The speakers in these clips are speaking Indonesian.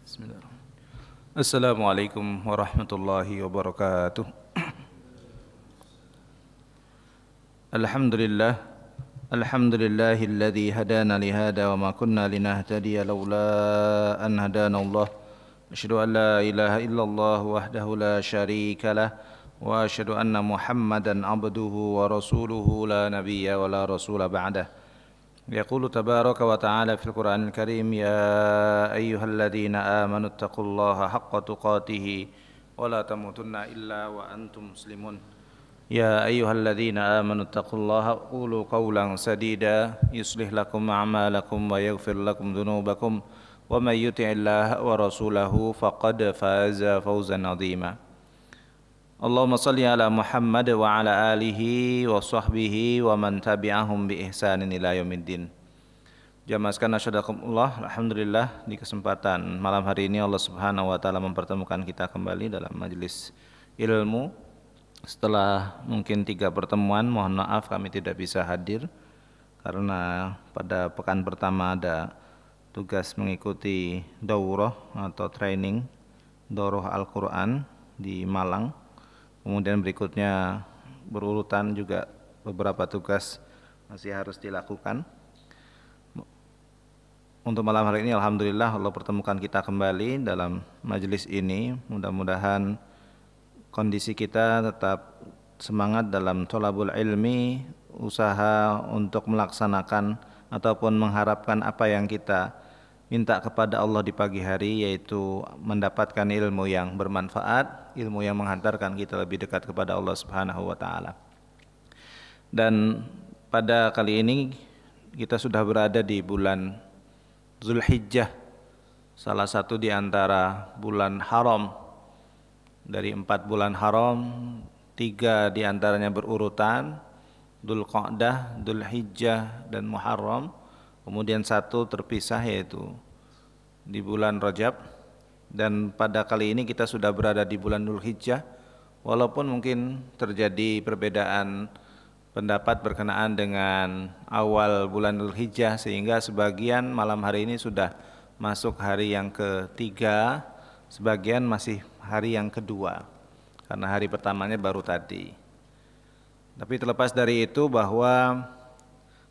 Bismillahirrahmanirrahim. Assalamualaikum warahmatullahi wabarakatuh. Alhamdulillah, alhamdulillahilladzi hadana lihada wa ma kunna linahtadiya laula an hadana Allah. Asyhadu an la ilaha illallah wahdahu la syarika lah wa asyhadu anna Muhammadan abduhu wa rasuluhu la nabiyya wa la rasula ba'dah. يقول تبارك وتعالى في القرآن الكريم يا أيها الذين آمنوا اتقوا الله حق تقاته ولا تموتن إلا وأنتم مسلمون يا أيها الذين آمنوا اتقوا الله قولوا قولا سديدا يصلح لكم أعمالكم ويغفر لكم ذنوبكم ومن يطع الله ورسوله فقد فاز فوزا عظيما Allahumma salli ala Muhammad wa ala alihi wa sahbihi wa man tabi'ahum bi ihsanin ila yaumiddin. Jamaah sekalian asyhadakumullah, alhamdulillah di kesempatan malam hari ini Allah Subhanahu wa taala mempertemukan kita kembali dalam majelis ilmu. Setelah mungkin 3 pertemuan, mohon maaf kami tidak bisa hadir karena pada pekan pertama ada tugas mengikuti daurah atau training daurah Al-Qur'an di Malang. Kemudian berikutnya berurutan juga beberapa tugas masih harus dilakukan. Untuk malam hari ini alhamdulillah Allah pertemukan kita kembali dalam majelis ini. Mudah-mudahan kondisi kita tetap semangat dalam thalabul ilmi, usaha untuk melaksanakan ataupun mengharapkan apa yang kita minta kepada Allah di pagi hari, yaitu mendapatkan ilmu yang bermanfaat, ilmu yang menghantarkan kita lebih dekat kepada Allah Subhanahu wa taala. Dan pada kali ini kita sudah berada di bulan Zulhijjah, salah satu di antara bulan haram. Dari 4 bulan haram, 3 di antaranya berurutan, Dzulqa'dah, Dzulhijjah dan Muharram. Kemudian 1 terpisah yaitu di bulan Rajab. Dan pada kali ini kita sudah berada di bulan Dzulhijjah, walaupun mungkin terjadi perbedaan pendapat berkenaan dengan awal bulan Dzulhijjah, sehingga sebagian malam hari ini sudah masuk hari yang ketiga, sebagian masih hari yang kedua karena hari pertamanya baru tadi. Tapi terlepas dari itu, bahwa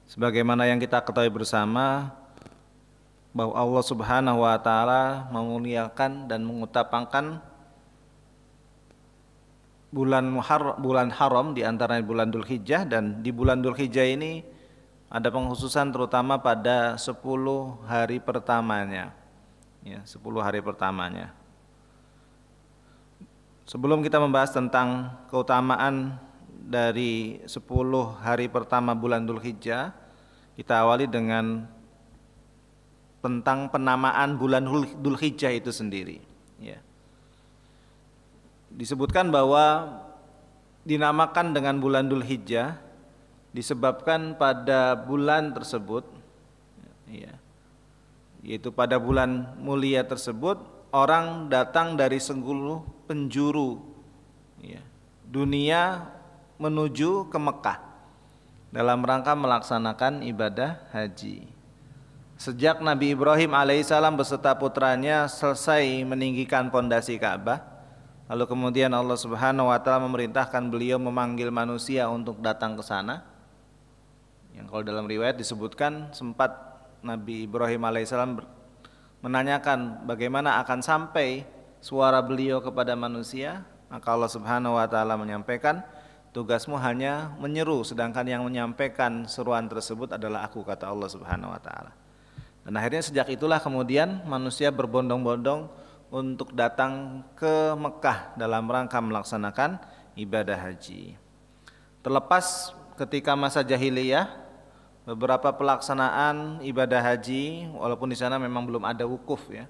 sebagaimana yang kita ketahui bersama bahwa Allah Subhanahu wa taala memuliakan dan mengutamakan bulan haram di antaranya bulan Dzulhijjah, dan di bulan Dzulhijjah ini ada pengkhususan terutama pada 10 hari pertamanya. Ya, 10 hari pertamanya. Sebelum kita membahas tentang keutamaan dari 10 hari pertama bulan Dzulhijjah, kita awali dengan tentang penamaan bulan Dzulhijjah itu sendiri. Ya. Disebutkan bahwa dinamakan dengan bulan Dzulhijjah disebabkan pada bulan tersebut, ya, yaitu pada bulan mulia tersebut orang datang dari seluruh penjuru, ya, dunia menuju ke Mekah dalam rangka melaksanakan ibadah haji. Sejak Nabi Ibrahim alaihissalam beserta putranya selesai meninggikan pondasi Ka'bah, lalu kemudian Allah Subhanahu wa taala memerintahkan beliau memanggil manusia untuk datang ke sana. Yang kalau dalam riwayat disebutkan sempat Nabi Ibrahim alaihissalam menanyakan bagaimana akan sampai suara beliau kepada manusia, maka Allah Subhanahu wa taala menyampaikan, tugasmu hanya menyeru, sedangkan yang menyampaikan seruan tersebut adalah aku, kata Allah Subhanahu wa taala. Dan akhirnya sejak itulah kemudian manusia berbondong-bondong untuk datang ke Mekah dalam rangka melaksanakan ibadah haji. Terlepas ketika masa jahiliyah, beberapa pelaksanaan ibadah haji, walaupun di sana memang belum ada wukuf, ya.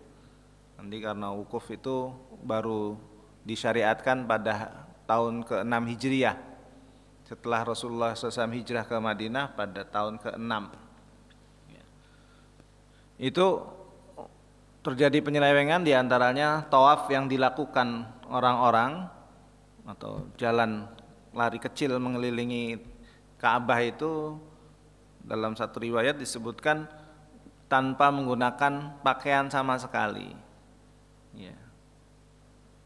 Nanti karena wukuf itu baru disyariatkan pada tahun ke-6 Hijriah, setelah Rasulullah SAW hijrah ke Madinah pada tahun ke-6. Itu terjadi penyelewengan, diantaranya tawaf yang dilakukan orang-orang atau jalan lari kecil mengelilingi Ka'bah itu dalam satu riwayat disebutkan tanpa menggunakan pakaian sama sekali. Ya.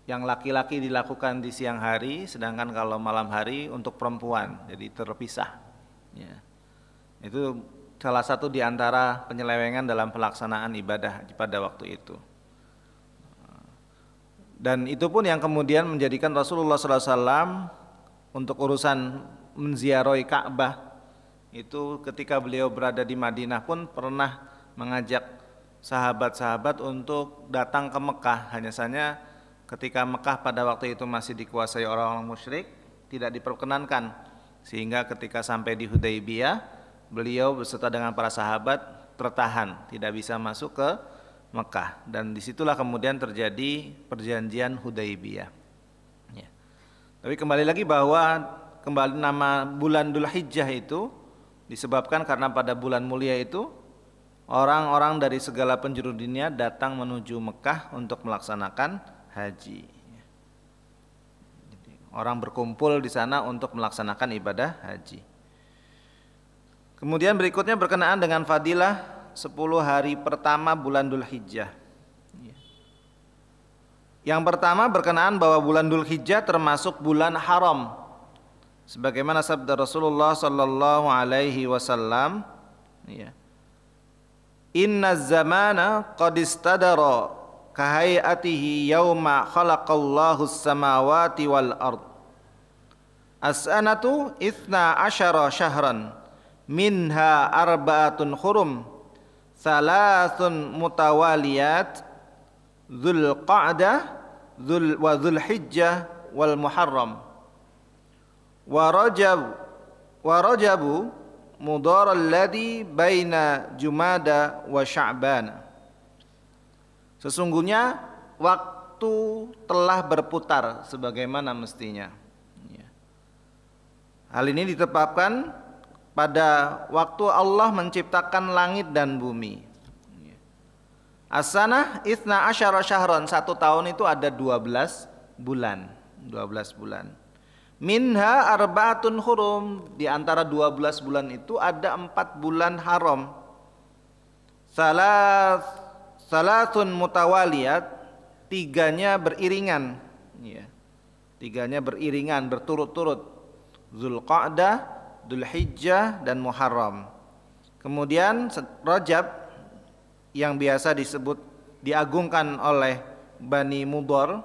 Yang laki-laki dilakukan di siang hari, sedangkan kalau malam hari untuk perempuan, jadi terpisah. Ya. Itu salah satu di antara penyelewengan dalam pelaksanaan ibadah pada waktu itu. Dan itu pun yang kemudian menjadikan Rasulullah SAW untuk urusan menziarahi Ka'bah itu ketika beliau berada di Madinah pun pernah mengajak sahabat-sahabat untuk datang ke Mekah. Hanya saja ketika Mekah pada waktu itu masih dikuasai orang-orang musyrik, tidak diperkenankan, sehingga ketika sampai di Hudaybiyah beliau beserta dengan para sahabat tertahan, tidak bisa masuk ke Mekah, dan disitulah kemudian terjadi perjanjian Hudaybiyah. Ya. Tapi kembali lagi bahwa kembali nama bulan Dzulhijjah itu disebabkan karena pada bulan mulia itu orang-orang dari segala penjuru dunia datang menuju Mekah untuk melaksanakan haji. Jadi, orang berkumpul di sana untuk melaksanakan ibadah haji. Kemudian berikutnya berkenaan dengan fadilah 10 hari pertama bulan Dzulhijjah. Yang pertama berkenaan bahwa bulan Dzulhijjah termasuk bulan haram. Sebagaimana sabda Rasulullah sallallahu alaihi wasallam, Inna zamana qad istadara kahayatihi yauma khalaqallahu as-samawati wal ard. As-sanatu 12 syahran minha arba'atun hurum thalathun mutawaliyat Dzulqa'dah wa Dzulhijjah wal Muharram wa Rajabu mudar alladhi baina Jumada wa Sya'ban. Sesungguhnya waktu telah berputar sebagaimana mestinya. Hal ini ditetapkan pada waktu Allah menciptakan langit dan bumi. As-sanah 12 syahran, 1 tahun itu ada 12 bulan. 12 bulan. Minha arba'atun hurum, di antara 12 bulan itu ada 4 bulan haram. Salasun mutawaliyat, 3-nya beriringan, Tiganya beriringan, berturut-turut. Dzulqa'dah, Dzulhijjah dan Muharram. Kemudian Rajab yang biasa disebut diagungkan oleh Bani Mudhar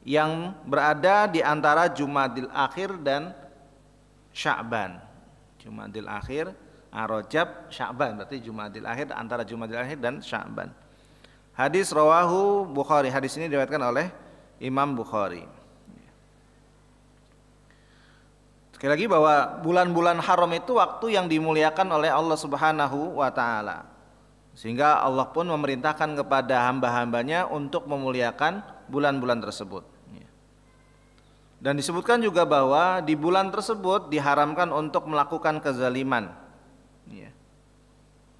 yang berada di antara Jumadil Akhir dan Sya'ban. Jumadil Akhir, Rajab, Sya'ban, berarti Jumadil Akhir, antara Jumadil Akhir dan Sya'ban. Hadis rawahu Bukhari, hadis ini diriwayatkan oleh Imam Bukhari. Sekali lagi bahwa bulan-bulan haram itu waktu yang dimuliakan oleh Allah Subhanahu wa taala. Sehingga Allah pun memerintahkan kepada hamba-hambanya untuk memuliakan bulan-bulan tersebut. Dan disebutkan juga bahwa di bulan tersebut diharamkan untuk melakukan kezaliman.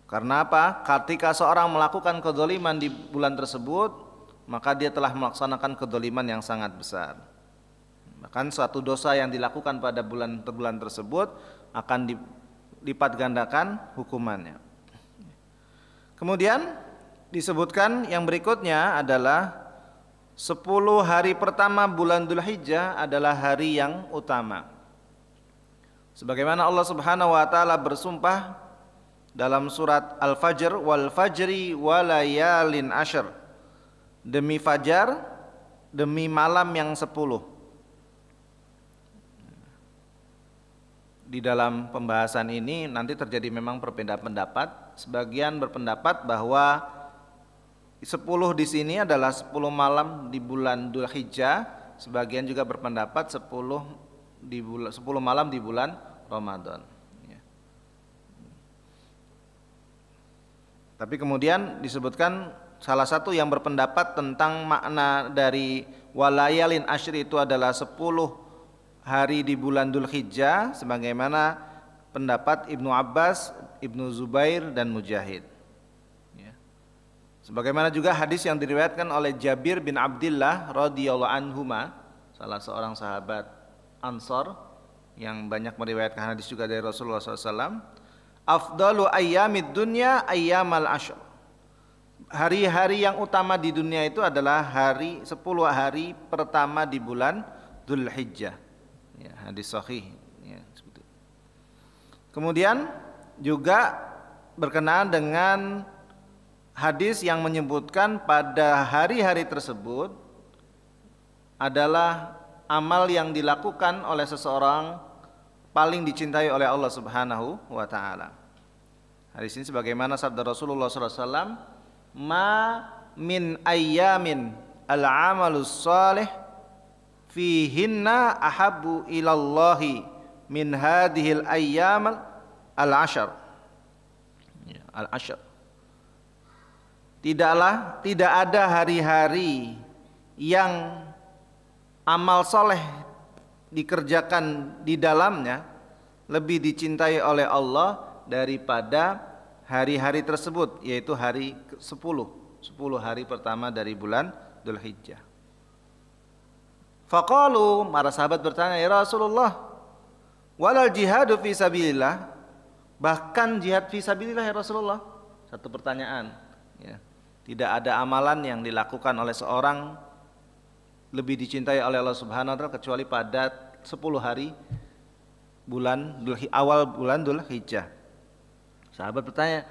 Karena apa? Ketika seorang melakukan kezaliman di bulan tersebut, maka dia telah melaksanakan kezaliman yang sangat besar. Bahkan suatu dosa yang dilakukan pada bulan tersebut akan dilipat gandakan hukumannya. Kemudian disebutkan yang berikutnya adalah 10 hari pertama bulan Dzulhijjah adalah hari yang utama. Sebagaimana Allah Subhanahu wa taala bersumpah dalam surat Al-Fajr, wal fajri walayalin ashr, demi fajar, demi malam yang 10. Di dalam pembahasan ini nanti terjadi memang perbedaan pendapat. Sebagian berpendapat bahwa 10 di sini adalah 10 malam di bulan Dzulhijjah. Sebagian juga berpendapat 10 malam di bulan Ramadan. Tapi kemudian disebutkan salah satu yang berpendapat tentang makna dari walayalin asyri itu adalah 10 hari di bulan Dzulhijjah, sebagaimana pendapat Ibnu Abbas, Ibnu Zubair dan Mujahid. Sebagaimana juga hadis yang diriwayatkan oleh Jabir bin Abdullah radhiyallahu anhuma, salah seorang sahabat Ansor yang banyak meriwayatkan hadis juga dari Rasulullah SAW. Afdalu ayyamid dunya ayyamal ashr. hari-hari yang utama di dunia itu adalah 10 hari pertama di bulan Dzulhijjah. Ya, hadis sahih. Ya, seperti itu. Kemudian juga berkenaan dengan hadis yang menyebutkan pada hari-hari tersebut adalah amal yang dilakukan oleh seseorang paling dicintai oleh Allah Subhanahu wa taala. Hadis ini sebagaimana sabda Rasulullah SAW, "Ma min ayyamin al-amalus salih fihinna ahabbu ilallahi min hadhil ayyam al-ashar." Ya, al-ashar. Tidak ada hari-hari yang amal soleh dikerjakan di dalamnya lebih dicintai oleh Allah daripada hari-hari tersebut, yaitu hari 10 hari pertama dari bulan Dzulhijjah. Faqalu, para sahabat bertanya, "Ya Rasulullah, walal jihadu fi sabilillah?" Bahkan jihad fi sabilillah ya Rasulullah. Satu pertanyaan, ya. Tidak ada amalan yang dilakukan oleh seorang lebih dicintai oleh Allah Subhanahu wa taala kecuali pada 10 hari awal bulan Dzulhijjah. Sahabat bertanya,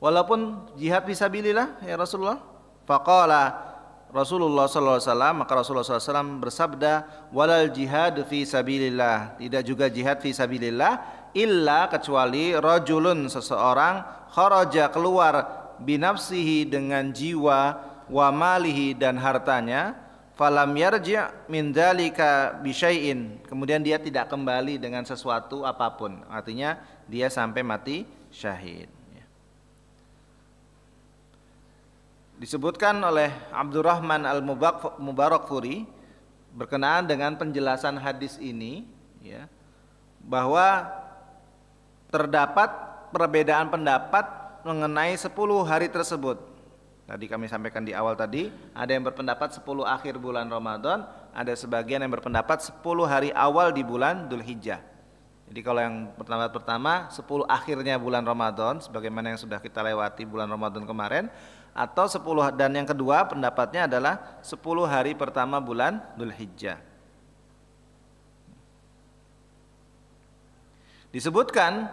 "Walaupun jihad fisabilillah ya Rasulullah?" Faqala Rasulullah sallallahu alaihi wasallam, maka Rasulullah sallallahu alaihi wasallam bersabda, "Walal jihad fi sabilillah." Tidak juga jihad fi sabilillah illa kecuali rajulun, seseorang, kharaja, keluar, binafsihi, dengan jiwa, wa malihi, dan hartanya, falam yarji' min dzalika bi syai'in, kemudian dia tidak kembali dengan sesuatu apapun, artinya dia sampai mati syahid. Disebutkan oleh Abdurrahman Al-Mubarakfuri berkenaan dengan penjelasan hadis ini, ya, bahwa terdapat perbedaan pendapat mengenai 10 hari tersebut. Tadi kami sampaikan di awal tadi, ada yang berpendapat 10 akhir bulan Ramadan, ada sebagian yang berpendapat 10 hari awal di bulan Dzulhijjah. Jadi kalau yang pertama 10 akhirnya bulan Ramadan, sebagaimana yang sudah kita lewati bulan Ramadan kemarin, atau 10, dan yang kedua pendapatnya adalah 10 hari pertama bulan Dzulhijjah. Disebutkan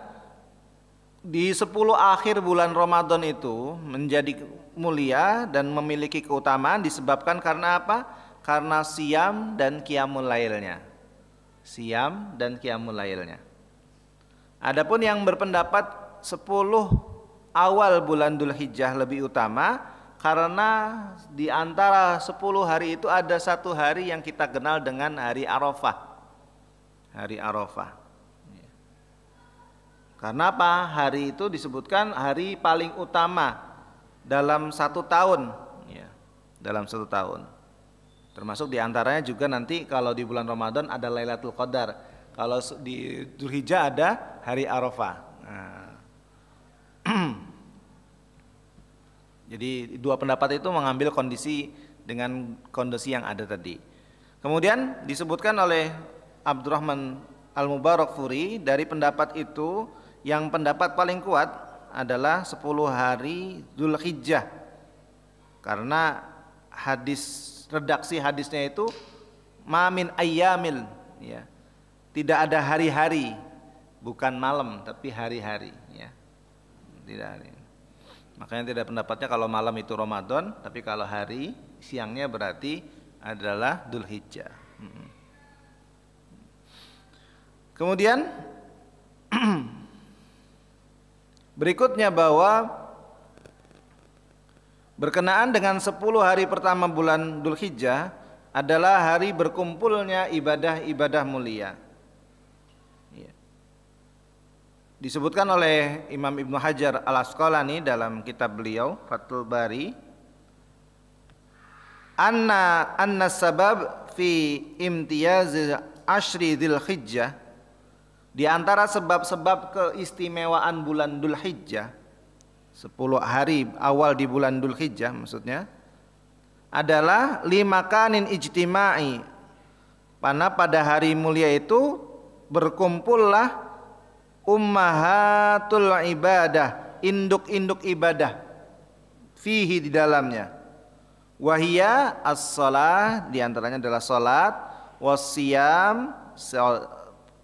di 10 akhir bulan Ramadan itu menjadi mulia dan memiliki keutamaan disebabkan karena apa? Karena siam dan qiyamul lailnya. Siam dan qiyamul lailnya. Adapun yang berpendapat 10 awal bulan Dzulhijjah lebih utama karena di antara 10 hari itu ada satu hari yang kita kenal dengan hari Arafah. Hari Arafah. Karena apa? Hari itu disebutkan hari paling utama dalam 1 tahun, ya, dalam 1 tahun. Termasuk diantaranya juga nanti kalau di bulan Ramadan ada Lailatul Qadar, kalau di Dzulhijjah ada hari Arafah. Nah. Jadi dua pendapat itu mengambil kondisi dengan kondisi yang ada tadi. Kemudian disebutkan oleh Abdurrahman Al-Mubarakfuri dari pendapat itu, yang pendapat paling kuat adalah 10 hari Dzulhijjah. Karena redaksi hadisnya itu mamin ayyamil, ya. Tidak ada hari-hari, bukan malam tapi hari-hari, ya. Tidak hari. Makanya tidak pendapatnya kalau malam itu Ramadan, tapi kalau hari siangnya berarti adalah Dzulhijjah. Kemudian berikutnya bahwa berkenaan dengan 10 hari pertama bulan Dzulhijjah adalah hari berkumpulnya ibadah-ibadah mulia. Disebutkan oleh Imam Ibnu Hajar Al-Asqalani dalam kitab beliau Fathul Bari, anna sabab fi imtiyaz ashri Dzulhijjah, di antara sebab-sebab keistimewaan bulan Dzulhijjah, 10 hari awal di bulan Dzulhijjah maksudnya, adalah limakanin ijtima'i, karena pada hari mulia itu berkumpullah ummahatul ibadah, induk-induk ibadah, fihi di dalamnya. Wahia as-shalah, di antaranya adalah salat, wassiyam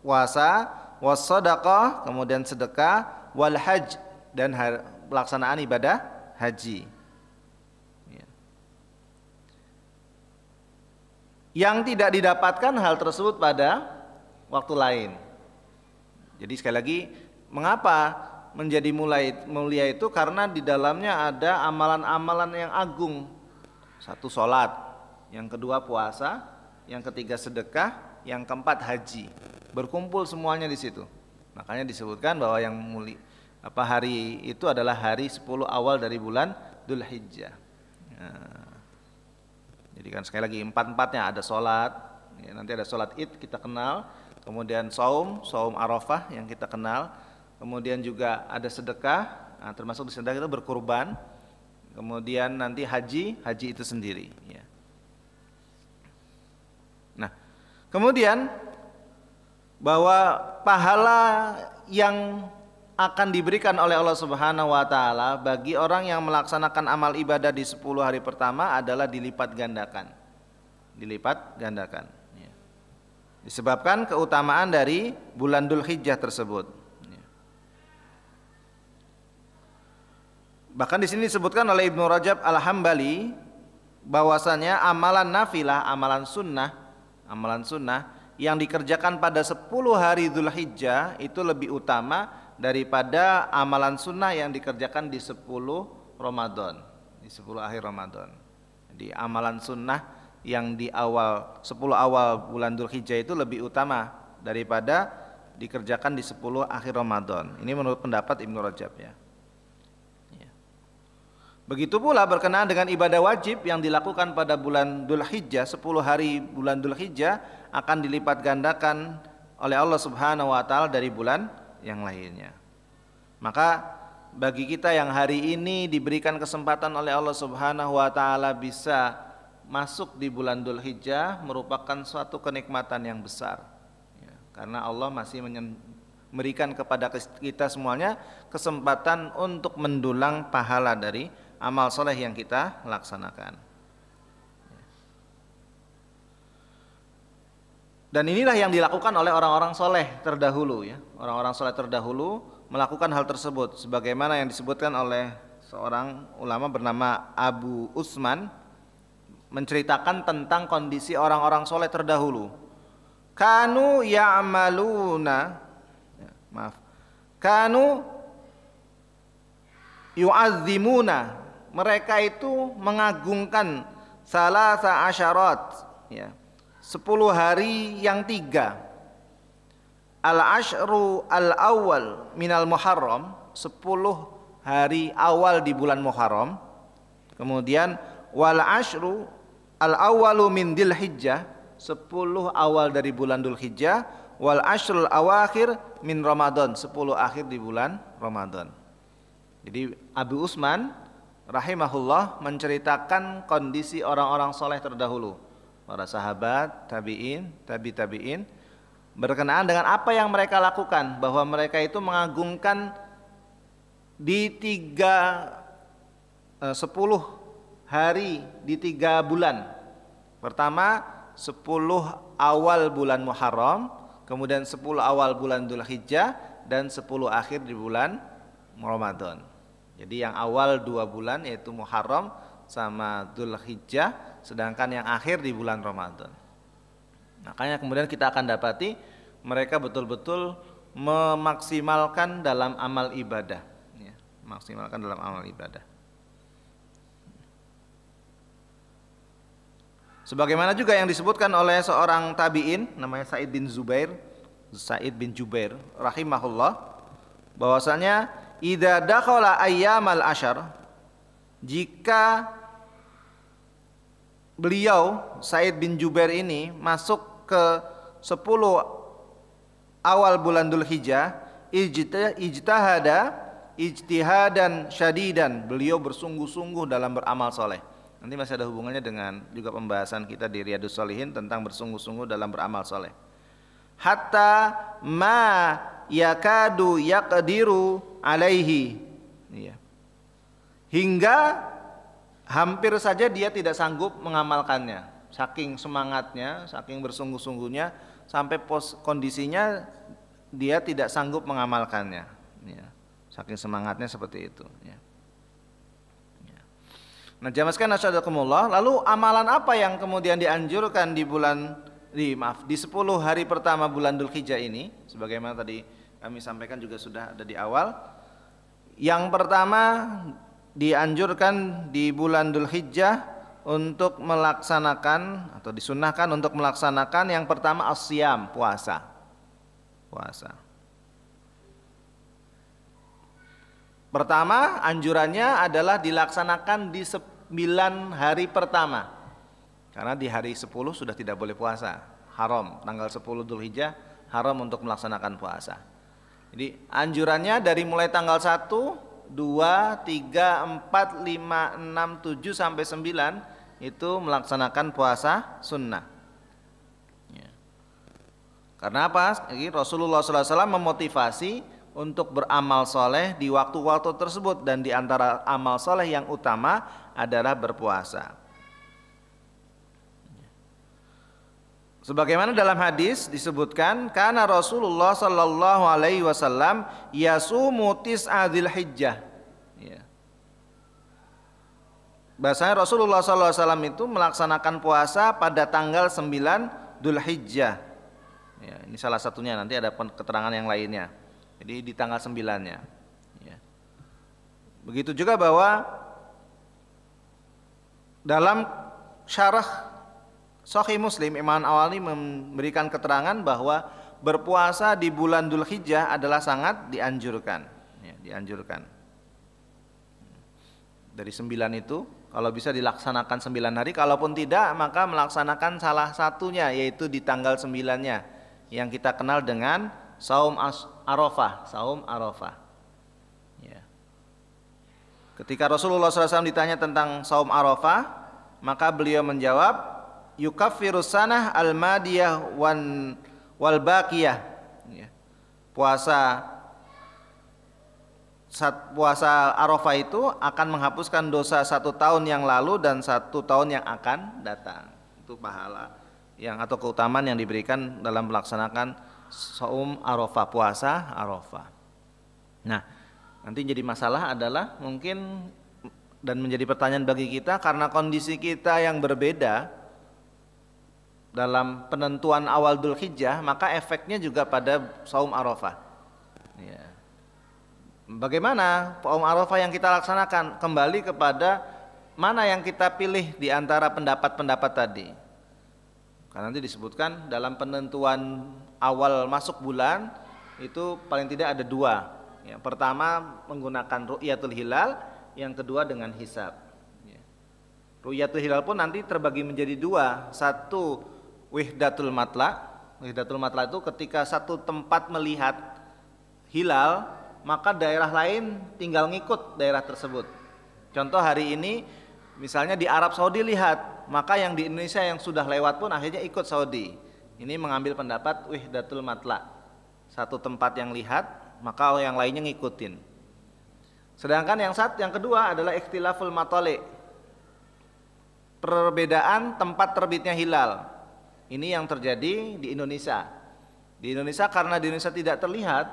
puasa, wassadaqah kemudian sedekah, wal hajj dan pelaksanaan ibadah haji. Ya. Yang tidak didapatkan hal tersebut pada waktu lain. Jadi sekali lagi, mengapa menjadi mulia itu? Karena di dalamnya ada amalan-amalan yang agung. Satu sholat, yang kedua puasa, yang ketiga sedekah, yang keempat haji. Berkumpul semuanya di situ. Makanya disebutkan bahwa yang hari itu adalah hari 10 awal dari bulan Dzulhijjah. Nah, jadi kan sekali lagi empat-empatnya ada sholat, ya, nanti ada sholat Id kita kenal, kemudian saum Arafah yang kita kenal, kemudian juga ada sedekah, nah, termasuk di sedekah itu berkurban, kemudian nanti haji itu sendiri. Ya. Nah, kemudian bahwa pahala yang akan diberikan oleh Allah Subhanahu wa taala bagi orang yang melaksanakan amal ibadah di 10 hari pertama adalah dilipat gandakan. Ya. Disebabkan keutamaan dari bulan Dzulhijjah tersebut. Ya. Bahkan di sini disebutkan oleh Ibnu Rajab Al-Hambali bahwasanya amalan nafilah, amalan sunnah yang dikerjakan pada 10 hari Dzulhijjah itu lebih utama daripada amalan sunnah yang dikerjakan di 10 Ramadan, di 10 akhir Ramadan. Jadi amalan sunnah yang di 10 awal bulan Dzulhijjah itu lebih utama daripada dikerjakan di 10 akhir Ramadan. Ini menurut pendapat Ibnu Rajab ya. Begitu pula berkenaan dengan ibadah wajib yang dilakukan pada bulan Dzulhijjah, 10 hari bulan Dzulhijjah akan dilipat gandakan oleh Allah Subhanahu wa taala dari bulan yang lainnya. Maka bagi kita yang hari ini diberikan kesempatan oleh Allah Subhanahu wa taala bisa masuk di bulan Dzulhijjah merupakan suatu kenikmatan yang besar. Ya, karena Allah masih memberikan kepada kita semuanya kesempatan untuk mendulang pahala dari amal soleh yang kita laksanakan. Dan inilah yang dilakukan oleh orang-orang soleh terdahulu ya. Orang-orang soleh terdahulu melakukan hal tersebut sebagaimana yang disebutkan oleh seorang ulama bernama Abu Usman menceritakan tentang kondisi orang-orang soleh terdahulu. Kanu yu'azzimuna, mereka itu mengagungkan salasa asyarat ya. 10 hari yang 3. Al-ashru al-awwal minal Muharram, 10 hari awal di bulan Muharram. Kemudian wal ashru al-awwalu min Dzulhijjah, 10 awal dari bulan Dzulhijjah, wal ashrul awakhir min Ramadan, 10 akhir di bulan Ramadan. Jadi Abu Usman rahimahullah menceritakan kondisi orang-orang soleh terdahulu, para sahabat, tabi'in, tabi'in, berkenaan dengan apa yang mereka lakukan, bahwa mereka itu mengagungkan di 10 hari di 3 bulan. Pertama 10 awal bulan Muharram, kemudian 10 awal bulan Dzulhijjah, dan 10 akhir di bulan Ramadan. Jadi yang awal 2 bulan yaitu Muharram sama Dzulhijjah, sedangkan yang akhir di bulan Ramadan. Makanya kemudian kita akan dapati mereka betul-betul memaksimalkan dalam amal ibadah ya, maksimalkan dalam amal ibadah. Sebagaimana juga yang disebutkan oleh seorang tabi'in namanya Sa'id bin Jubair rahimahullah, bahwasanya idza dakhala ayyamal asyar, jika beliau Sa'id bin Jubair ini masuk ke 10 awal bulan Dzulhijjah, ijtihadan syadidan, beliau bersungguh-sungguh dalam beramal soleh. Nanti masih ada hubungannya dengan juga pembahasan kita di Riyadhus Shalihin tentang bersungguh-sungguh dalam beramal soleh. Hatta ma yakadu yaqdiru alaihi, hingga hampir saja dia tidak sanggup mengamalkannya. Saking semangatnya, saking bersungguh-sungguhnya, sampai kondisinya dia tidak sanggup mengamalkannya. Ya. Saking semangatnya seperti itu. Ya. Ya. Nah, jamaah sekalian nasyadakumullah, lalu amalan apa yang kemudian dianjurkan di 10 hari pertama bulan Dzulhijjah ini? Sebagaimana tadi kami sampaikan juga sudah ada di awal. Yang pertama dianjurkan di bulan Dzulhijjah untuk melaksanakan atau disunnahkan untuk melaksanakan yang pertama as-siyam, puasa. Pertama anjurannya adalah dilaksanakan di 9 hari pertama. Karena di hari 10 sudah tidak boleh puasa, haram. Tanggal 10 Dzulhijjah haram untuk melaksanakan puasa. Jadi anjurannya dari mulai tanggal 1, 2, 3, 4, 5, 6, 7 sampai 9 itu melaksanakan puasa sunnah. Ya. Karena apa? Rasulullah SAW memotivasi untuk beramal soleh di waktu-waktu tersebut, dan di antara amal soleh yang utama adalah berpuasa. Sebagaimana dalam hadis disebutkan, karena Rasulullah sallallahu alaihi wasallam yasumu tis'a Dzulhijjah. Ya. Bahasanya Rasulullah sallallahu alaihi wasallam itu melaksanakan puasa pada tanggal 9 Dzulhijjah. Ya, ini salah satunya, nanti ada keterangan yang lainnya. Jadi di tanggal 9-nya. Ya. Begitu juga bahwa dalam syarah Sahih Muslim, Imam Nawawi memberikan keterangan bahwa berpuasa di bulan Dzulhijjah adalah sangat dianjurkan. Ya, dianjurkan. Dari 9 itu, kalau bisa dilaksanakan 9 hari, kalaupun tidak maka melaksanakan salah satunya, yaitu di tanggal 9-nya, yang kita kenal dengan Saum Arafah. Saum Arafah. Ya. Ketika Rasulullah SAW ditanya tentang Saum Arafah, maka beliau menjawab, yukaffirus sanah al-madiyah wal baqiyah. Ya. Puasa Arafah itu akan menghapuskan dosa 1 tahun yang lalu dan 1 tahun yang akan datang. Itu pahala atau keutamaan yang diberikan dalam melaksanakan Saum Arafah, puasa Arafah. Nah, nanti jadi masalah adalah mungkin dan menjadi pertanyaan bagi kita, karena kondisi kita yang berbeda dalam penentuan awal Dzulhijjah, maka efeknya juga pada Saum Arafah. Ya. Bagaimana Saum Arafah yang kita laksanakan? Kembali kepada mana yang kita pilih di antara pendapat-pendapat tadi. Karena nanti disebutkan dalam penentuan awal masuk bulan itu paling tidak ada 2. Yang pertama menggunakan ru'yatul hilal, yang kedua dengan hisab. Ya. Ru'yatul hilal pun nanti terbagi menjadi 2. Satu, wihdatul matla. Wihdatul matla itu ketika satu tempat melihat hilal, maka daerah lain tinggal ngikut daerah tersebut. Contoh hari ini misalnya di Arab Saudi lihat, maka yang di Indonesia yang sudah lewat pun akhirnya ikut Saudi. Ini mengambil pendapat wihdatul matla. Satu tempat yang lihat, maka yang lainnya ngikutin. Sedangkan yang kedua adalah ikhtilaful matali. Perbedaan tempat terbitnya hilal. Ini yang terjadi di Indonesia. Di Indonesia, karena di Indonesia tidak terlihat,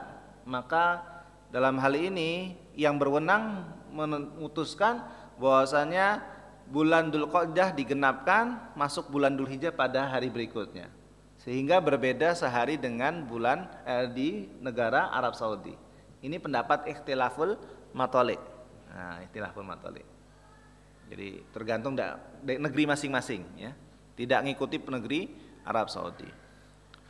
maka dalam hal ini yang berwenang memutuskan bahwasanya bulan Dzulqa'dah digenapkan, masuk bulan Dzulhijjah pada hari berikutnya, sehingga berbeda sehari dengan bulan di negara Arab Saudi. Ini pendapat ikhtilaful matali. Nah, ikhtilaful matali. Jadi tergantung dari negeri masing-masing, ya. Tidak ngikuti negeri Arab Saudi.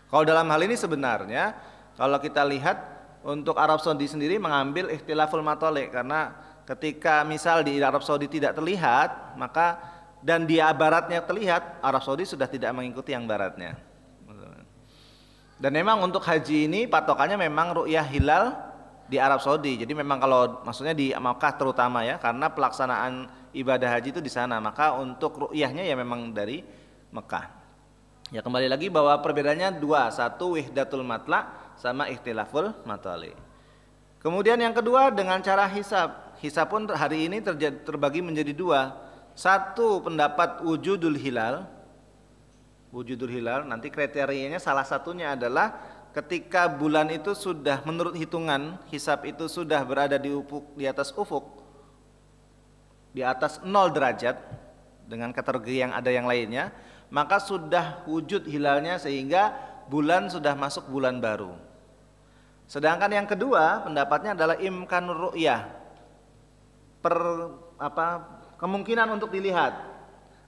Kalau dalam hal ini sebenarnya kalau kita lihat untuk Arab Saudi sendiri mengambil ikhtilaful matali, karena ketika misal di Arab Saudi tidak terlihat, maka dan di baratnya terlihat, Arab Saudi sudah tidak mengikuti yang baratnya. Dan memang untuk haji ini patokannya memang ru'yah hilal di Arab Saudi. Jadi memang kalau maksudnya di Makkah terutama, ya, karena pelaksanaan ibadah haji itu di sana, maka untuk ru'yahnya ya memang dari Mekah. Ya, kembali lagi bahwa perbedaannya 2, satu wihdatul matla sama ikhtilaful matali. Kemudian yang kedua dengan cara hisab. Hisab pun hari ini terbagi menjadi 2. Satu pendapat wujudul hilal. Wujudul hilal nanti kriterianya salah satunya adalah ketika bulan itu sudah menurut hitungan hisab itu sudah berada di ufuk, di atas ufuk, di atas 0 derajat dengan kategori yang ada yang lainnya, maka sudah wujud hilalnya sehingga bulan sudah masuk bulan baru. Sedangkan yang kedua pendapatnya adalah imkanur ru'yah, kemungkinan untuk dilihat.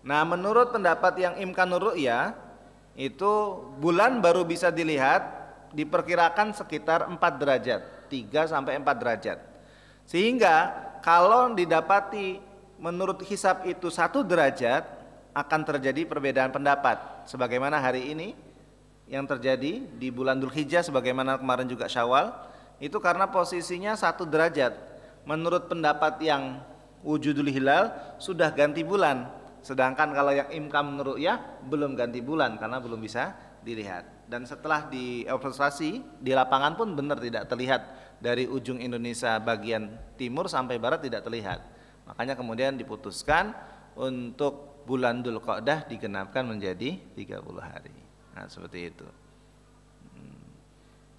Nah, menurut pendapat yang imkanur ru'yah itu bulan baru bisa dilihat diperkirakan sekitar 4 derajat, 3 sampai 4 derajat. Sehingga kalau didapati menurut hisab itu 1 derajat akan terjadi perbedaan pendapat sebagaimana hari ini yang terjadi di bulan Dzulhijjah, sebagaimana kemarin juga Syawal, itu karena posisinya 1 derajat. Menurut pendapat yang wujudul hilal sudah ganti bulan, sedangkan kalau yang imkam ru'yah belum ganti bulan karena belum bisa dilihat. Dan setelah diobservasi di lapangan pun benar tidak terlihat, dari ujung Indonesia bagian timur sampai barat tidak terlihat. Makanya kemudian diputuskan untuk bulan Dzulqa'dah digenapkan menjadi 30 hari. Nah, seperti itu.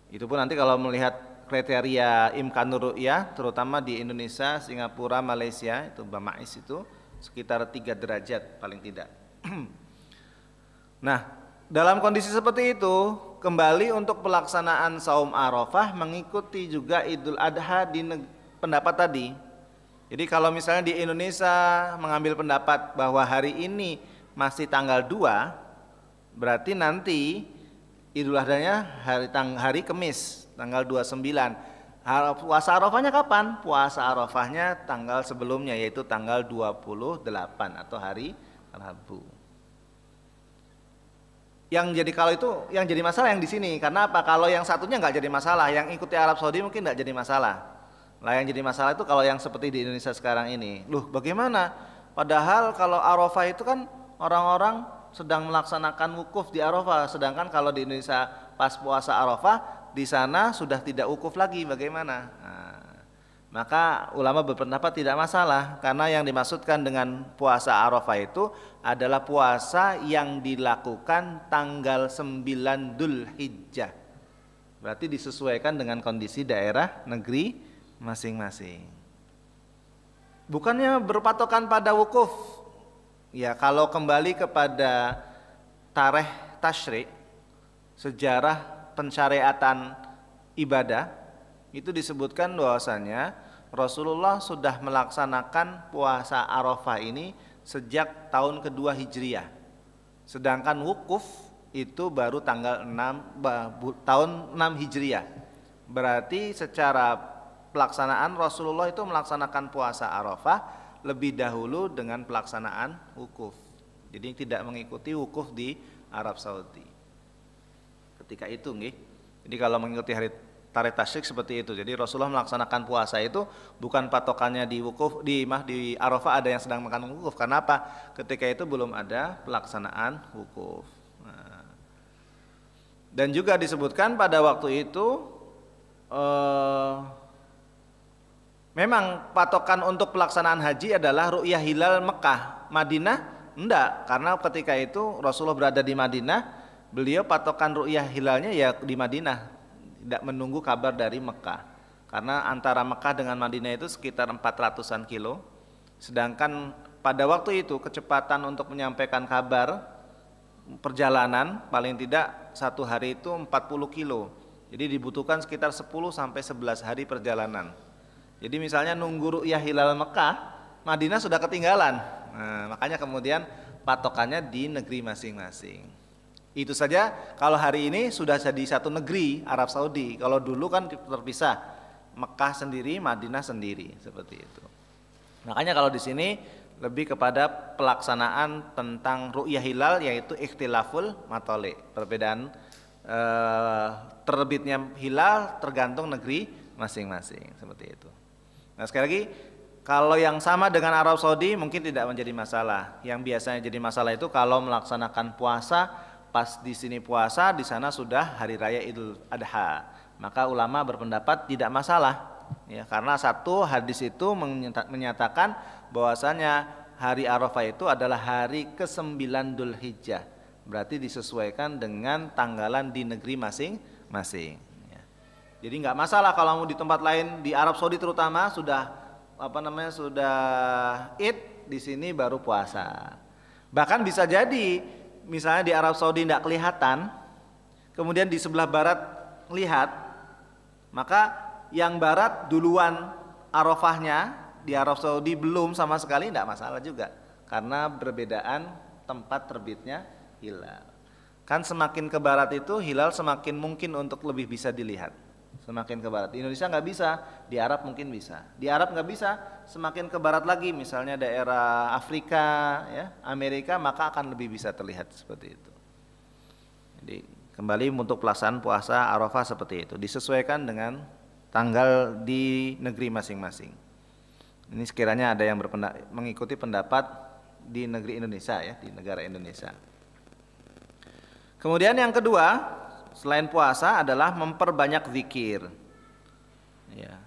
Itu pun nanti kalau melihat kriteria imkanur ru'yah terutama di Indonesia, Singapura, Malaysia itu Bamais itu sekitar 3 derajat paling tidak. Nah, dalam kondisi seperti itu kembali untuk pelaksanaan saum Arafah mengikuti juga Idul Adha di pendapat tadi. Jadi kalau misalnya di Indonesia mengambil pendapat bahwa hari ini masih tanggal 2, berarti nanti Idul Adhanya hari Kamis tanggal 29. Puasa Arafahnya kapan? Puasa Arafahnya tanggal sebelumnya, yaitu tanggal 28 atau hari Rabu. Yang jadi kalau itu yang jadi masalah yang di sini. Karena apa? Kalau yang satunya nggak jadi masalah, yang ikuti Arab Saudi mungkin nggak jadi masalah. Lah yang jadi masalah itu kalau yang seperti di Indonesia sekarang ini. Loh, bagaimana? Padahal kalau Arafah itu kan orang-orang sedang melaksanakan wukuf di Arafah, sedangkan kalau di Indonesia pas puasa Arafah di sana sudah tidak wukuf lagi, bagaimana? Nah, maka ulama berpendapat tidak masalah, karena yang dimaksudkan dengan puasa Arafah itu adalah puasa yang dilakukan tanggal 9 Dzulhijjah. Berarti disesuaikan dengan kondisi daerah negeri masing-masing. Bukannya berpatokan pada wukuf. Ya, kalau kembali kepada tarikh tasyrik, sejarah pensyariatan ibadah, itu disebutkan bahwasanya Rasulullah sudah melaksanakan puasa Arafah ini sejak tahun kedua Hijriah. Sedangkan wukuf itu baru tanggal 6 tahun 6 Hijriah. Berarti secara pelaksanaan Rasulullah itu melaksanakan puasa Arafah lebih dahulu dengan pelaksanaan wukuf. Jadi tidak mengikuti wukuf di Arab Saudi ketika itu, nggih. Jadi kalau mengikuti hari tarikh tasyrik seperti itu. Jadi Rasulullah melaksanakan puasa itu bukan patokannya di wukuf, di Arafah ada yang sedang makan wukuf. Karena apa? Ketika itu belum ada pelaksanaan wukuf. Nah, dan juga disebutkan pada waktu itu memang patokan untuk pelaksanaan haji adalah ru'yah hilal Mekah. Madinah enggak, karena ketika itu Rasulullah berada di Madinah, beliau patokan ru'yah hilalnya ya di Madinah, tidak menunggu kabar dari Mekah. Karena antara Mekah dengan Madinah itu sekitar 400-an kilo. Sedangkan pada waktu itu kecepatan untuk menyampaikan kabar perjalanan paling tidak 1 hari itu 40 kilo. Jadi dibutuhkan sekitar 10-11 hari perjalanan. Jadi misalnya nunggu ru'yah hilal Mekah, Madinah sudah ketinggalan. Nah, makanya kemudian patokannya di negeri masing-masing. Itu saja kalau hari ini sudah jadi satu negeri, Arab Saudi. Kalau dulu kan terpisah, Mekah sendiri, Madinah sendiri, seperti itu. Makanya kalau di sini lebih kepada pelaksanaan tentang ru'yah hilal, yaitu ikhtilaful matoli, perbedaan terbitnya hilal tergantung negeri masing-masing, seperti itu. Nah, sekali lagi, kalau yang sama dengan Arab Saudi mungkin tidak menjadi masalah. Yang biasanya jadi masalah itu kalau melaksanakan puasa, pas di sini puasa, di sana sudah hari raya Idul Adha. Maka ulama berpendapat tidak masalah, ya, karena satu hadis itu menyatakan bahwasanya hari Arafah itu adalah hari ke-9 Dzulhijjah. Berarti disesuaikan dengan tanggalan di negeri masing-masing. Ya. Jadi nggak masalah kalau mau di tempat lain, di Arab Saudi terutama sudah sudah Id, di sini baru puasa. Bahkan bisa jadi misalnya di Arab Saudi tidak kelihatan, kemudian di sebelah barat lihat, maka yang barat duluan Arafahnya, di Arab Saudi belum sama sekali, tidak masalah juga, karena perbedaan tempat terbitnya hilal. Kan semakin ke barat itu hilal semakin mungkin untuk lebih bisa dilihat. Semakin ke barat, di Indonesia nggak bisa, di Arab mungkin bisa. Di Arab nggak bisa, semakin ke barat lagi, misalnya daerah Afrika, ya, Amerika, maka akan lebih bisa terlihat seperti itu. Jadi kembali untuk pelaksanaan puasa Arafah seperti itu, disesuaikan dengan tanggal di negeri masing-masing. Ini sekiranya ada yang mengikuti pendapat di negeri Indonesia, ya, di negara Indonesia. Kemudian yang kedua, selain puasa adalah memperbanyak zikir. Ya.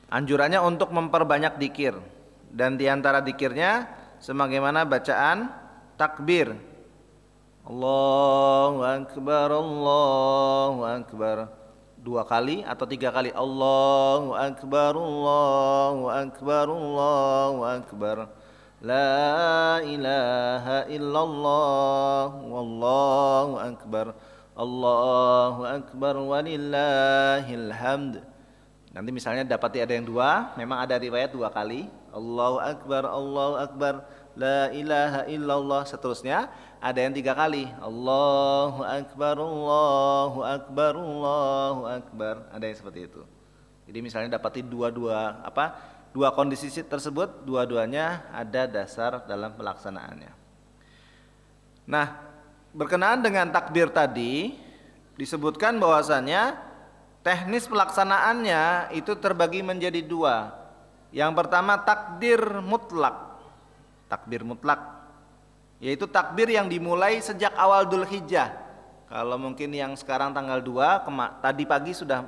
Anjurannya untuk memperbanyak zikir, dan diantara zikirnya sebagaimana bacaan takbir. Allahu Akbar, Allahu Akbar. 2 kali atau 3 kali. Allahu Akbar, Allahu Akbar, Allahu Akbar. La ilaha illallah, wallahu akbar. Allahu Akbar walillahil hamd. Nanti misalnya dapati ada yang 2, memang ada riwayat 2 kali. Allahu Akbar, Allahu Akbar, la ilaha illallah, seterusnya. Ada yang 3 kali. Allahu Akbar, Allahu Akbar, Allahu Akbar. Ada yang seperti itu. Jadi misalnya dapati dua kondisi tersebut, dua-duanya ada dasar dalam pelaksanaannya. Nah, berkenaan dengan takbir tadi, disebutkan bahwasannya teknis pelaksanaannya itu terbagi menjadi 2. Yang pertama takbir mutlak. Takbir mutlak, yaitu takbir yang dimulai sejak awal Dzulhijjah. Kalau mungkin yang sekarang tanggal 2, tadi pagi sudah,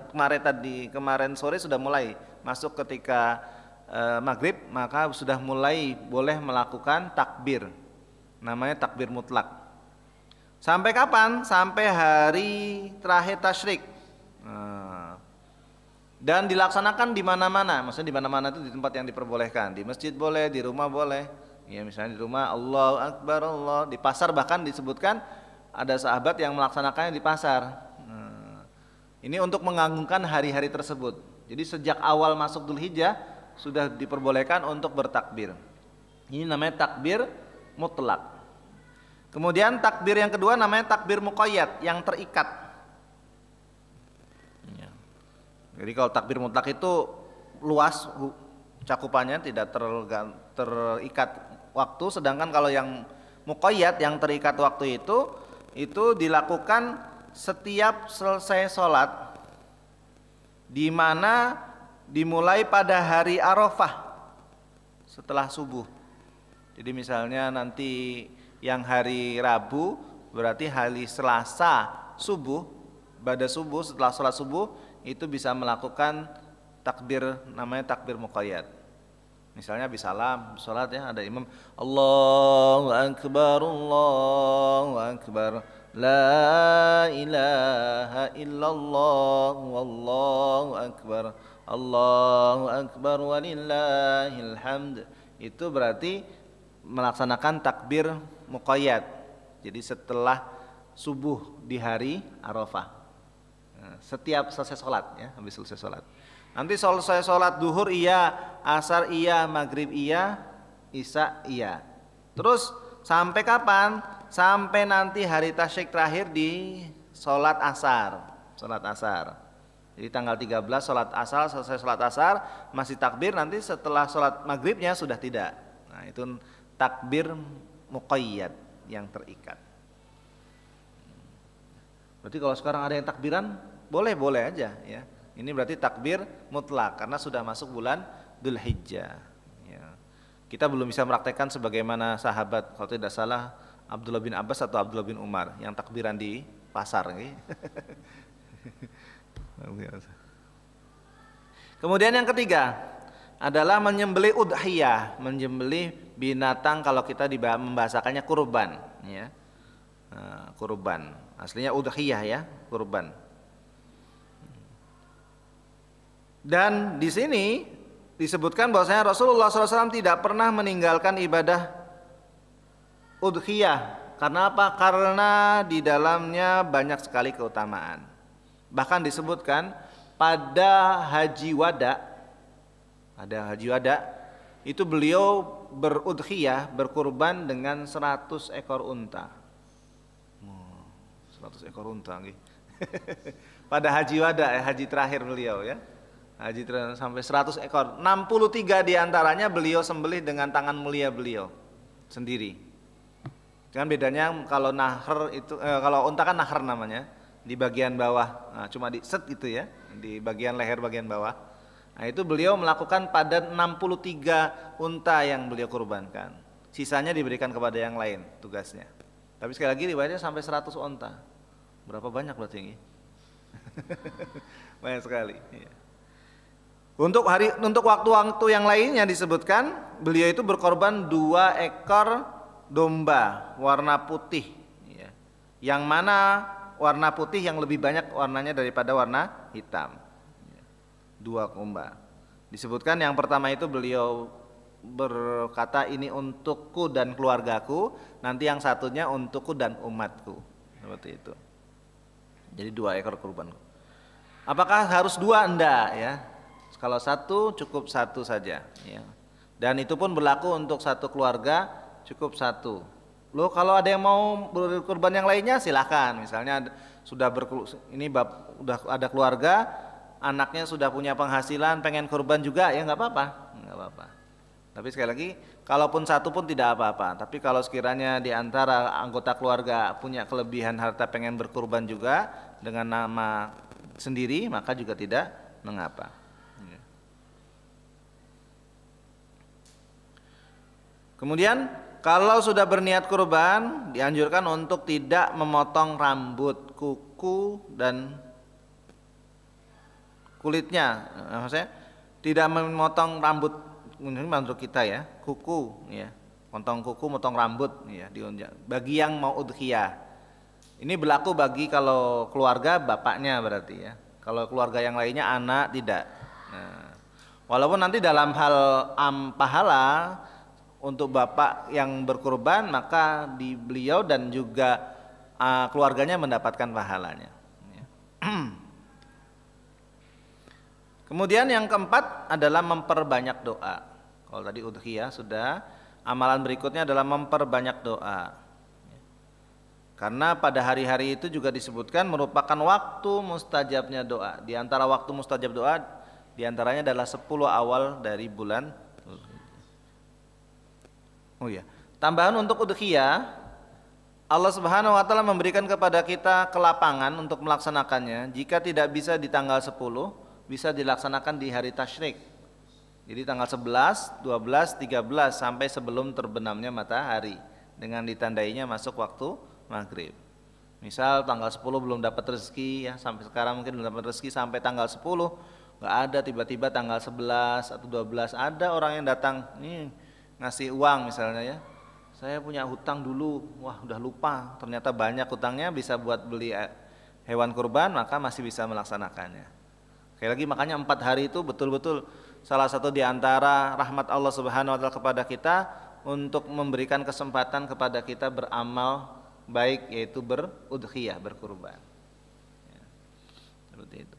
kemarin sore sudah mulai masuk ketika maghrib, maka sudah mulai boleh melakukan takbir. Namanya takbir mutlak. Sampai kapan? Sampai hari terakhir tasyrik. Dan dilaksanakan di mana-mana. Maksudnya di mana-mana itu di tempat yang diperbolehkan. Di masjid boleh, di rumah boleh. Ya, misalnya di rumah Allahu Akbar, Allah. Di pasar bahkan disebutkan ada sahabat yang melaksanakannya di pasar. Ini untuk mengagungkan hari-hari tersebut. Jadi sejak awal masuk Dzulhijjah sudah diperbolehkan untuk bertakbir. Ini namanya takbir mutlak. Kemudian takbir yang kedua namanya takbir muqayyad, yang terikat. Jadi kalau takbir mutlak itu luas cakupannya, tidak terikat waktu, sedangkan kalau yang muqayyad, yang terikat waktu itu dilakukan setiap selesai sholat, di mana dimulai pada hari Arafah setelah subuh. Jadi misalnya nanti yang hari Rabu berarti hari Selasa subuh, pada subuh, setelah sholat subuh itu bisa melakukan takbir, namanya takbir muqayyad. Misalnya habis salam sholat, ya, ada imam Allahu Akbar, Allahu Akbar, la ilaha illallah, wallahu akbar, Allahu Akbar walillahil hamd. Itu berarti melaksanakan takbir muqayyad. Jadi setelah subuh di hari Arafah. Setiap selesai sholat, ya, habis selesai sholat. Nanti selesai sholat duhur iya, asar iya, maghrib iya, isya iya. Terus sampai kapan? Sampai nanti hari tasyrik terakhir di sholat asar. Sholat asar. Jadi tanggal 13 sholat asar, selesai sholat asar masih takbir, nanti setelah sholat maghribnya sudah tidak. Nah, itu takbir muqayyad, yang terikat. Berarti kalau sekarang ada yang takbiran, boleh-boleh aja, ya. Ini berarti takbir mutlak karena sudah masuk bulan Dzulhijjah. Ya. Kita belum bisa mempraktekkan sebagaimana sahabat, kalau tidak salah Abdullah bin Abbas atau Abdullah bin Umar yang takbiran di pasar. Kemudian yang ketiga adalah menyembelih udhiyah, menyembelih binatang, kalau kita membahasakannya kurban, ya. Kurban. Aslinya udhiyah ya, kurban. Dan di sini disebutkan bahwasanya Rasulullah SAW tidak pernah meninggalkan ibadah udhiyah. Karena apa? Karena di dalamnya banyak sekali keutamaan. Bahkan disebutkan pada haji wada, itu beliau berudhiyah, berkurban dengan 100 ekor unta. 100 ekor unta. Pada haji wada, haji terakhir beliau ya. Haji terakhir sampai 100 ekor. 63 diantaranya beliau sembelih dengan tangan mulia beliau sendiri. Kan bedanya kalau nahr itu, kalau unta kan nahr namanya, di bagian bawah, cuma di set gitu ya, di bagian leher bagian bawah. Nah itu beliau melakukan pada 63 unta yang beliau kurbankan. Sisanya diberikan kepada yang lain tugasnya. Tapi sekali lagi riwayatnya sampai 100 unta. Berapa banyak berarti ini? Banyak sekali. Iya. Untuk waktu-waktu yang lainnya disebutkan beliau itu berkorban 2 ekor domba warna putih, ya. Yang mana warna putih yang lebih banyak warnanya daripada warna hitam. 2 domba. Disebutkan yang pertama itu beliau berkata ini untukku dan keluargaku, nanti yang satunya untukku dan umatku. Seperti itu. Jadi 2 ekor kurban. Apakah harus 2? Enggak ya. Kalau 1 cukup 1 saja ya. Dan itu pun berlaku untuk satu keluarga, cukup 1. Loh kalau ada yang mau berkurban yang lainnya silahkan. Misalnya sudah udah ada keluarga, anaknya sudah punya penghasilan, pengen kurban juga, ya nggak apa-apa, nggak apa-apa. Tapi sekali lagi, kalaupun 1 pun tidak apa-apa. Tapi kalau sekiranya di antara anggota keluarga punya kelebihan harta pengen berkurban juga dengan nama sendiri, maka juga tidak mengapa. Kemudian kalau sudah berniat kurban, dianjurkan untuk tidak memotong rambut, kuku dan kulitnya. Maksudnya tidak memotong rambut, ini menurut kita ya, kuku ya, motong kuku, motong rambut ya, bagi yang mau udhiyah. Ini berlaku bagi kalau keluarga bapaknya berarti ya. Kalau keluarga yang lainnya anak tidak. Nah, walaupun nanti dalam hal pahala untuk bapak yang berkurban, maka di beliau dan juga keluarganya mendapatkan pahalanya. Kemudian yang keempat adalah memperbanyak doa. Kalau tadi udhiyah sudah, amalan berikutnya adalah memperbanyak doa. Karena pada hari-hari itu juga disebutkan merupakan waktu mustajabnya doa. Di antara waktu mustajab doa, di antaranya adalah 10 awal dari bulan. Oh ya, tambahan untuk udhiyah, Allah Subhanahu wa taala memberikan kepada kita kelapangan untuk melaksanakannya. Jika tidak bisa di tanggal 10, bisa dilaksanakan di hari tasyrik. Jadi tanggal 11, 12, 13 sampai sebelum terbenamnya matahari dengan ditandainya masuk waktu maghrib. Misal tanggal 10 belum dapat rezeki ya, sampai sekarang mungkin belum dapat rezeki sampai tanggal 10, enggak ada, tiba-tiba tanggal 11 atau 12 ada orang yang datang nih ngasih uang misalnya ya, saya punya hutang dulu, wah udah lupa, ternyata banyak hutangnya, bisa buat beli hewan kurban, maka masih bisa melaksanakannya. Sekali lagi makanya 4 hari itu betul-betul salah satu di antara rahmat Allah Subhanahu wa taala kepada kita untuk memberikan kesempatan kepada kita beramal baik, yaitu berudhiyah, berkurban ya, seperti itu.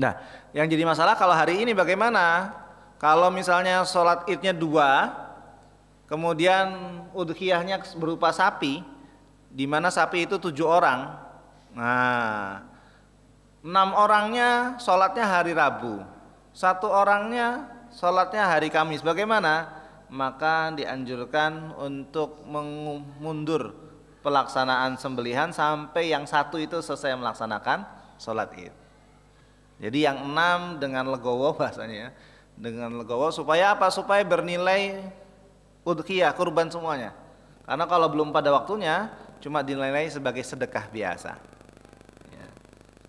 Nah yang jadi masalah kalau hari ini bagaimana? Kalau misalnya sholat idnya 2, kemudian udhiyahnya berupa sapi, di mana sapi itu 7 orang. Nah, 6 orangnya sholatnya hari Rabu, 1 orangnya sholatnya hari Kamis. Bagaimana? Maka dianjurkan untuk mengundur pelaksanaan sembelihan sampai yang 1 itu selesai melaksanakan sholat id. Jadi yang 6 dengan legowo bahasanya, dengan legowo supaya apa? Supaya bernilai udhiyah, kurban semuanya. Karena kalau belum pada waktunya cuma dinilai sebagai sedekah biasa ya.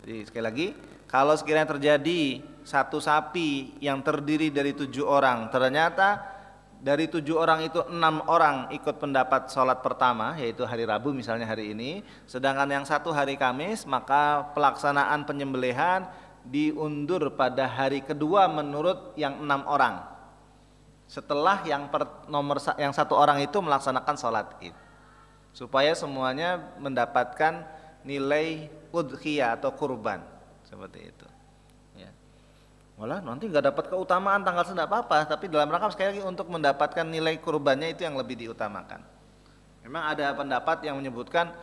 Jadi sekali lagi, kalau sekiranya terjadi 1 sapi yang terdiri dari 7 orang ternyata dari 7 orang itu 6 orang ikut pendapat sholat pertama, yaitu hari Rabu misalnya hari ini, sedangkan yang satu hari Kamis, maka pelaksanaan penyembelihan diundur pada hari kedua menurut yang 6 orang. Setelah yang satu orang itu melaksanakan sholat id, supaya semuanya mendapatkan nilai udhiyah atau kurban seperti itu. Ya. Malah nanti nggak dapat keutamaan tanggal tidak apa-apa, tapi dalam rangka sekali lagi untuk mendapatkan nilai kurbannya itu yang lebih diutamakan. Memang ada pendapat yang menyebutkan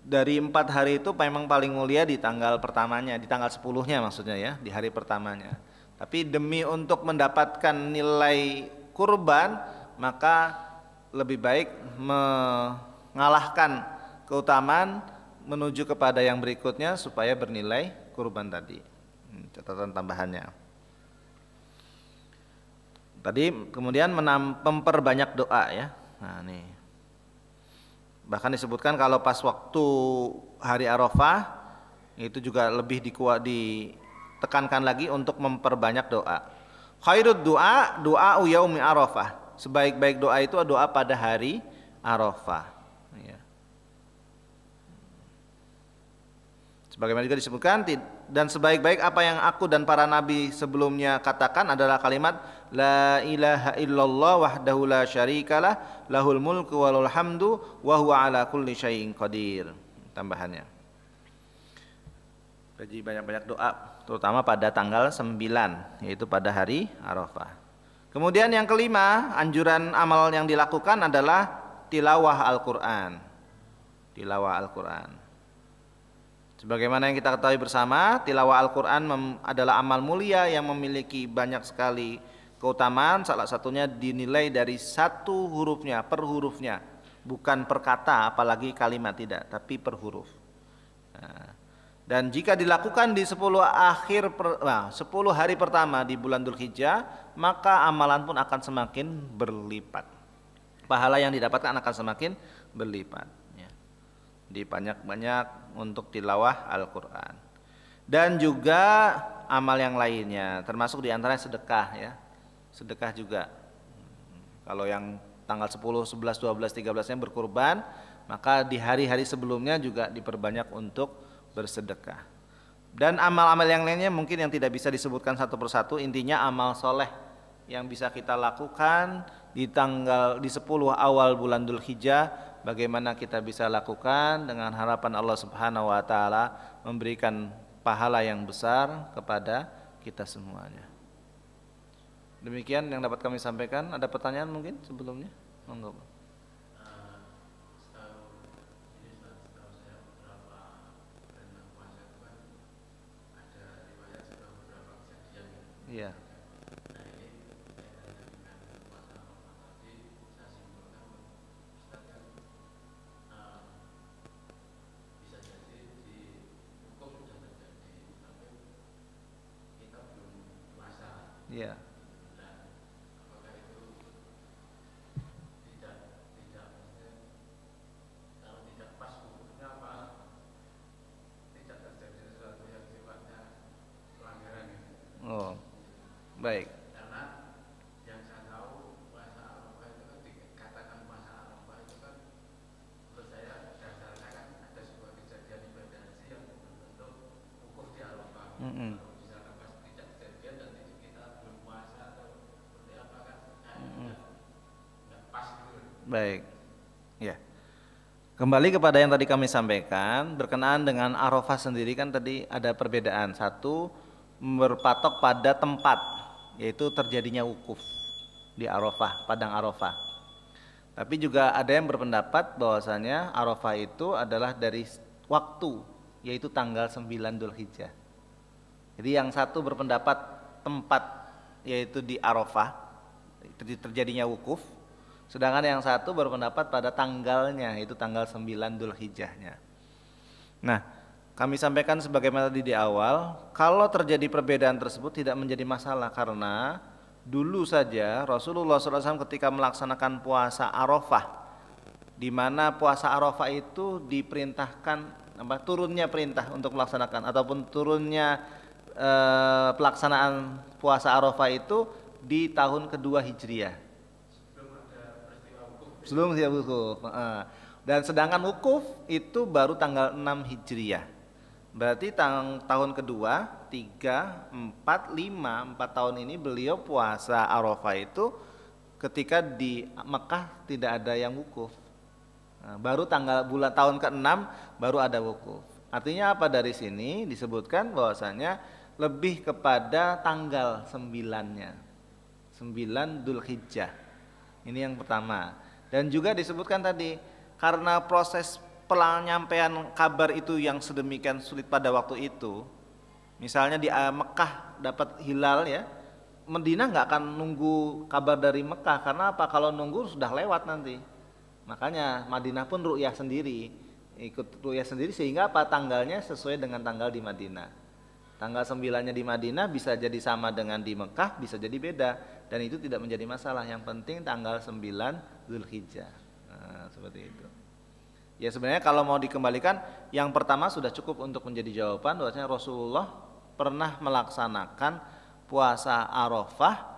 dari 4 hari itu memang paling mulia di tanggal pertamanya, di tanggal 10-nya maksudnya ya, di hari pertamanya. Tapi demi untuk mendapatkan nilai kurban, maka lebih baik mengalahkan keutamaan menuju kepada yang berikutnya supaya bernilai kurban tadi. Catatan tambahannya. Tadi kemudian memperbanyak doa ya. Nah, nih. Bahkan disebutkan kalau pas waktu hari Arafah itu juga lebih ditekankan lagi untuk memperbanyak doa. Khairud doa yaumi Arafah. Sebaik-baik doa itu doa pada hari Arafah. Ya. Sebagaimana juga disebutkan, dan sebaik-baik apa yang aku dan para nabi sebelumnya katakan adalah kalimat la ilaha illallah wahdahu la syarikalah lahul mulku walul hamdu wa huwa ala kulli syai'in qadir. Tambahannya. Jadi banyak-banyak doa, terutama pada tanggal 9, yaitu pada hari Arafah. Kemudian yang kelima, anjuran amal yang dilakukan adalah tilawah Al-Quran. Tilawah Al-Quran. Sebagaimana yang kita ketahui bersama, tilawah Al-Quran adalah amal mulia yang memiliki banyak sekali keutamaan. Salah satunya dinilai dari satu hurufnya, per hurufnya, bukan per kata, apalagi kalimat tidak, tapi per huruf. Nah, dan jika dilakukan di 10 hari pertama di bulan Dzulhijjah, maka amalan pun akan semakin berlipat. Pahala yang didapatkan akan semakin berlipat. Dibanyak-banyak untuk tilawah Al-Quran. Dan juga amal yang lainnya, termasuk diantaranya sedekah ya. Sedekah juga. Kalau yang tanggal 10, 11, 12, 13-nya berkurban, maka di hari-hari sebelumnya juga diperbanyak untuk bersedekah. Dan amal-amal yang lainnya mungkin yang tidak bisa disebutkan satu persatu, intinya amal soleh yang bisa kita lakukan di 10 awal bulan Dzulhijjah, bagaimana kita bisa lakukan dengan harapan Allah Subhanahu wa taala memberikan pahala yang besar kepada kita semuanya. Demikian yang dapat kami sampaikan. Ada pertanyaan mungkin sebelumnya? Monggo. Iya. Iya. Oh, baik. Karena yang saya tahu puasa Arafah itu kan dikatakan puasa Arafah itu kan menurut saya dasarnya kan ada sebuah kejadian ibadah haji yang betul-betul wukuf di Arafah. Kalau misalkan pas tidak kejadian dan kita belum puasa atau seperti apa kan nggak pas gitu. Baik. Ya. Kembali kepada yang tadi kami sampaikan berkenaan dengan Arafah sendiri, kan tadi ada perbedaan. Satu, berpatok pada tempat, yaitu terjadinya wukuf di Arafah, padang Arafah. Tapi juga ada yang berpendapat bahwasanya Arafah itu adalah dari waktu, yaitu tanggal 9 Dzulhijjah. Jadi yang satu berpendapat tempat, yaitu di Arafah, terjadinya wukuf, sedangkan yang satu berpendapat pada tanggalnya, yaitu tanggal 9 Dzulhijjahnya. Nah, kami sampaikan sebagaimana tadi di awal, kalau terjadi perbedaan tersebut tidak menjadi masalah, karena dulu saja Rasulullah SAW ketika melaksanakan puasa Arafah, di mana puasa Arafah itu diperintahkan, turunnya perintah untuk melaksanakan ataupun turunnya pelaksanaan puasa Arafah itu di tahun kedua Hijriah. Sebelum siap wukuf. Dan sedangkan wukuf itu baru tanggal 6 Hijriah. Berarti tahun kedua, 3, 4, 5, 4 tahun ini beliau puasa Arafah itu ketika di Mekah tidak ada yang wukuf. Baru bulan tahun ke-6 baru ada wukuf. Artinya apa dari sini disebutkan bahwasanya lebih kepada tanggal 9-nya. 9 Dzulhijjah. Ini yang pertama. Dan juga disebutkan tadi karena proses penyampaian kabar itu yang sedemikian sulit pada waktu itu. Misalnya di Mekah dapat hilal ya, Madinah nggak akan nunggu kabar dari Mekah karena apa? Kalau nunggu sudah lewat nanti. Makanya Madinah pun ru'yah sendiri, ikut ru'yah sendiri sehingga apa? Tanggalnya sesuai dengan tanggal di Madinah. Tanggal 9-nya di Madinah bisa jadi sama dengan di Mekah, bisa jadi beda dan itu tidak menjadi masalah. Yang penting tanggal 9 Dzulhijjah. Seperti itu. Ya sebenarnya kalau mau dikembalikan yang pertama sudah cukup untuk menjadi jawaban bahwasanya Rasulullah pernah melaksanakan puasa Arafah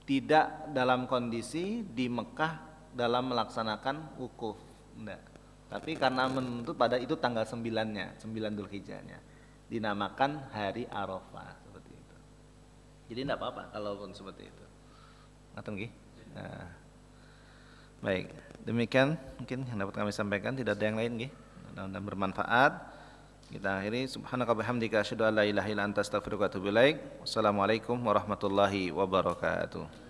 tidak dalam kondisi di Mekah dalam melaksanakan wukuf. Enggak. Tapi karena menuntut pada itu tanggal 9-nya, 9 Dzulhijjahnya dinamakan hari Arafah seperti itu. Jadi tidak apa-apa kalaupun seperti itu. Ngaten nggih? Baik, demikian mungkin yang dapat kami sampaikan, tidak ada yang lain nggih. Mudah-mudahan bermanfaat. Kita akhiri subhanaka bihamdika asyhadu an la ilaha illa anta astaghfiruka wa atubu ilaik. Wassalamualaikum warahmatullahi wabarakatuh.